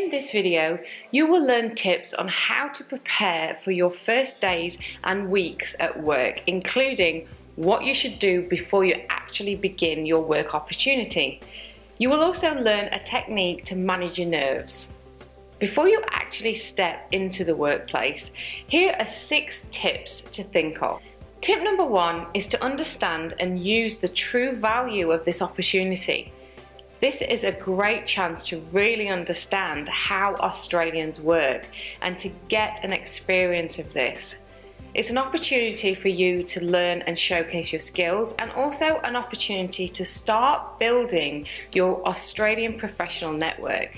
In this video, you will learn tips on how to prepare for your first days and weeks at work, including what you should do before you actually begin your work opportunity. You will also learn a technique to manage your nerves. Before you actually step into the workplace, here are 6 tips to think of. Tip number 1 is to understand and use the true value of this opportunity. This is a great chance to really understand how Australians work and to get an experience of this. It's an opportunity for you to learn and showcase your skills, and also an opportunity to start building your Australian professional network.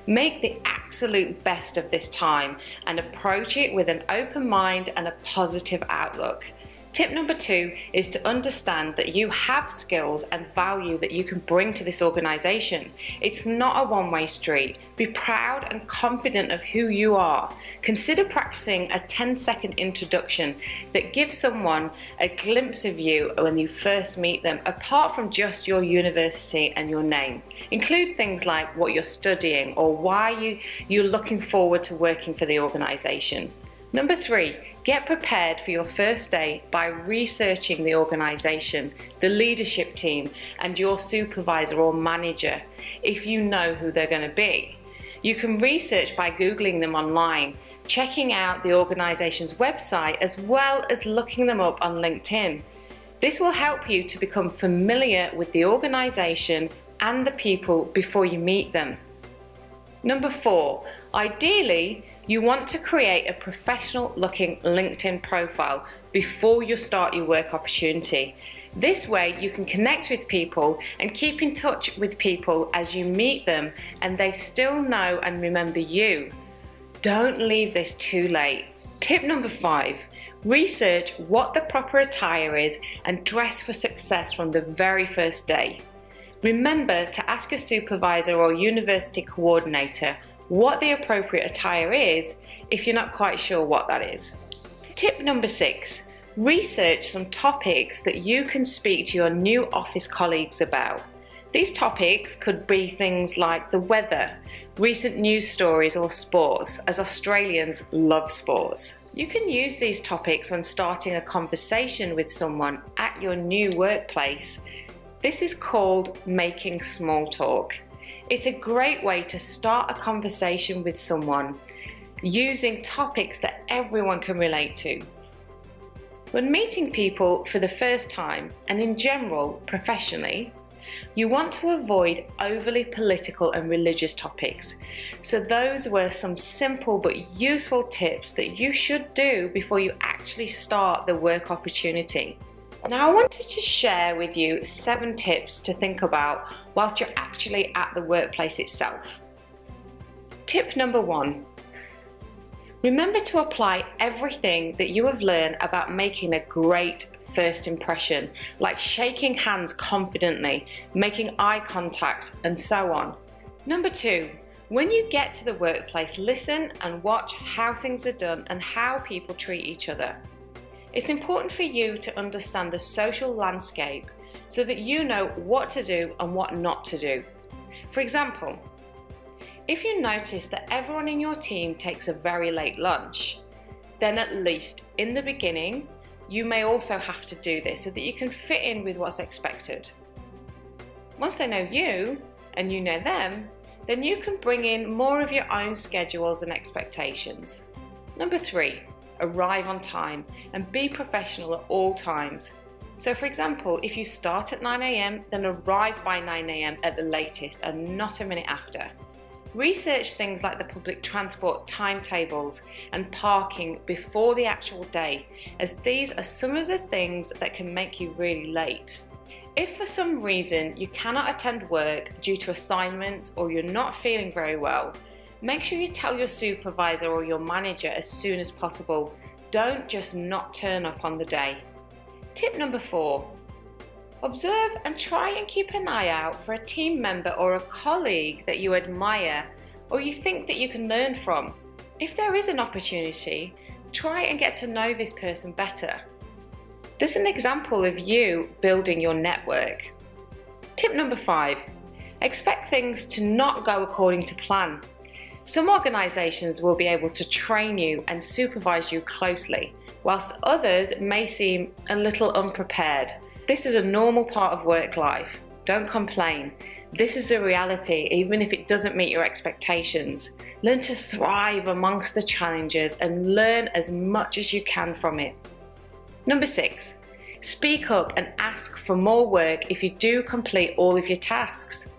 Make the absolute best of this time and approach it with an open mind and a positive outlook. Tip number 2 is to understand that you have skills and value that you can bring to this organisation. It's not a one-way street. Be proud and confident of who you are. Consider practicing a 10-second introduction that gives someone a glimpse of you when you first meet them, apart from just your university and your name. Include things like what you're studying or why you're looking forward to working for the organisation. Number 3, get prepared for your first day by researching the organisation, the leadership team, and your supervisor or manager, if you know who they're going to be. You can research by Googling them online, checking out the organisation's website, as well as looking them up on LinkedIn. This will help you to become familiar with the organisation and the people before you meet them. Number 4, ideally, you want to create a professional looking LinkedIn profile before you start your work opportunity. This way you can connect with people and keep in touch with people as you meet them and they still know and remember you. Don't leave this too late. Tip number 5, research what the proper attire is and dress for success from the very first day. Remember to ask your supervisor or university coordinator what the appropriate attire is if you're not quite sure what that is. Tip number 6, research some topics that you can speak to your new office colleagues about. These topics could be things like the weather, recent news stories, or sports, as Australians love sports. You can use these topics when starting a conversation with someone at your new workplace. This is called making small talk. It's a great way to start a conversation with someone using topics that everyone can relate to. When meeting people for the first time, and in general professionally, you want to avoid overly political and religious topics. So those were some simple but useful tips that you should do before you actually start the work opportunity. Now I wanted to share with you 7 tips to think about whilst you're actually at the workplace itself. Tip number 1. Remember to apply everything that you have learned about making a great first impression, like shaking hands confidently, making eye contact, and so on. Number 2. When you get to the workplace, listen and watch how things are done and how people treat each other. It's important for you to understand the social landscape so that you know what to do and what not to do. For example, if you notice that everyone in your team takes a very late lunch, then at least in the beginning, you may also have to do this so that you can fit in with what's expected. Once they know you and you know them, then you can bring in more of your own schedules and expectations. Number 3. Arrive on time and be professional at all times. So for example, if you start at 9 AM, then arrive by 9 AM at the latest and not a minute after. Research things like the public transport timetables and parking before the actual day, as these are some of the things that can make you really late. If for some reason you cannot attend work due to assignments or you're not feeling very well, make sure you tell your supervisor or your manager as soon as possible. Don't just not turn up on the day. Tip number 4. Observe and try and keep an eye out for a team member or a colleague that you admire or you think that you can learn from. If there is an opportunity, try and get to know this person better. There's an example of you building your network. Tip number 5. Expect things to not go according to plan. Some organisations will be able to train you and supervise you closely, whilst others may seem a little unprepared. This is a normal part of work life. Don't complain. This is a reality, even if it doesn't meet your expectations. Learn to thrive amongst the challenges and learn as much as you can from it. Number 6, speak up and ask for more work if you do complete all of your tasks.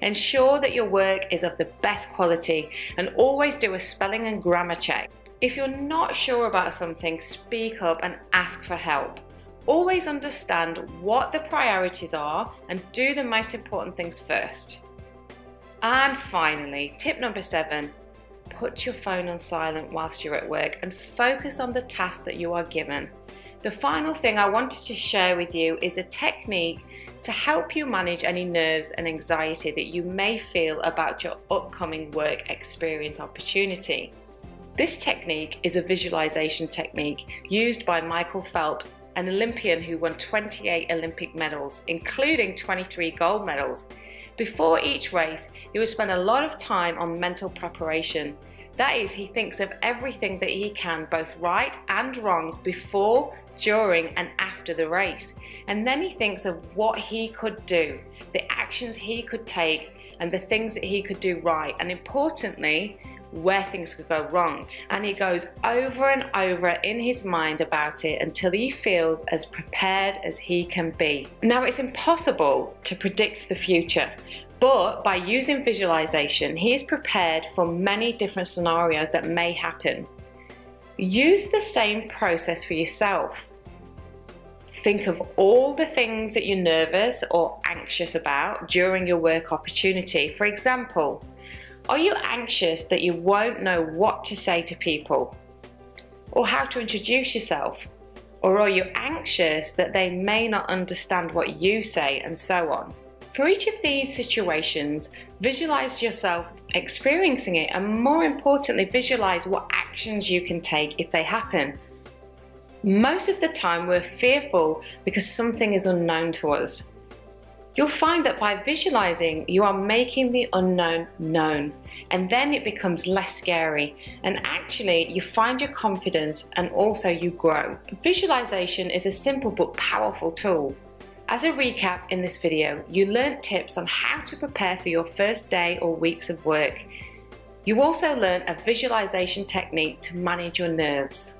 Ensure that your work is of the best quality and always do a spelling and grammar check. If you're not sure about something, speak up and ask for help. Always understand what the priorities are and do the most important things first. And finally, tip number 7, put your phone on silent whilst you're at work and focus on the task that you are given. The final thing I wanted to share with you is a technique to help you manage any nerves and anxiety that you may feel about your upcoming work experience opportunity. This technique is a visualization technique used by Michael Phelps, an Olympian who won 28 Olympic medals, including 23 gold medals. Before each race, he would spend a lot of time on mental preparation. That is, he thinks of everything that he can, both right and wrong, before, during and after the race. And then he thinks of what he could do, the actions he could take, and the things that he could do right, and importantly, where things could go wrong. And he goes over and over in his mind about it until he feels as prepared as he can be. Now, it's impossible to predict the future, but by using visualization, he is prepared for many different scenarios that may happen. Use the same process for yourself. Think of all the things that you're nervous or anxious about during your work opportunity. For example, are you anxious that you won't know what to say to people or how to introduce yourself? Or are you anxious that they may not understand what you say, and so on? For each of these situations, visualize yourself experiencing it, and more importantly, visualize what actions you can take if they happen. Most of the time we're fearful because something is unknown to us. You'll find that by visualizing, you are making the unknown known, and then it becomes less scary, and actually you find your confidence and also you grow. Visualization is a simple but powerful tool. As a recap in this video, you learned tips on how to prepare for your first day or weeks of work. You also learned a visualization technique to manage your nerves.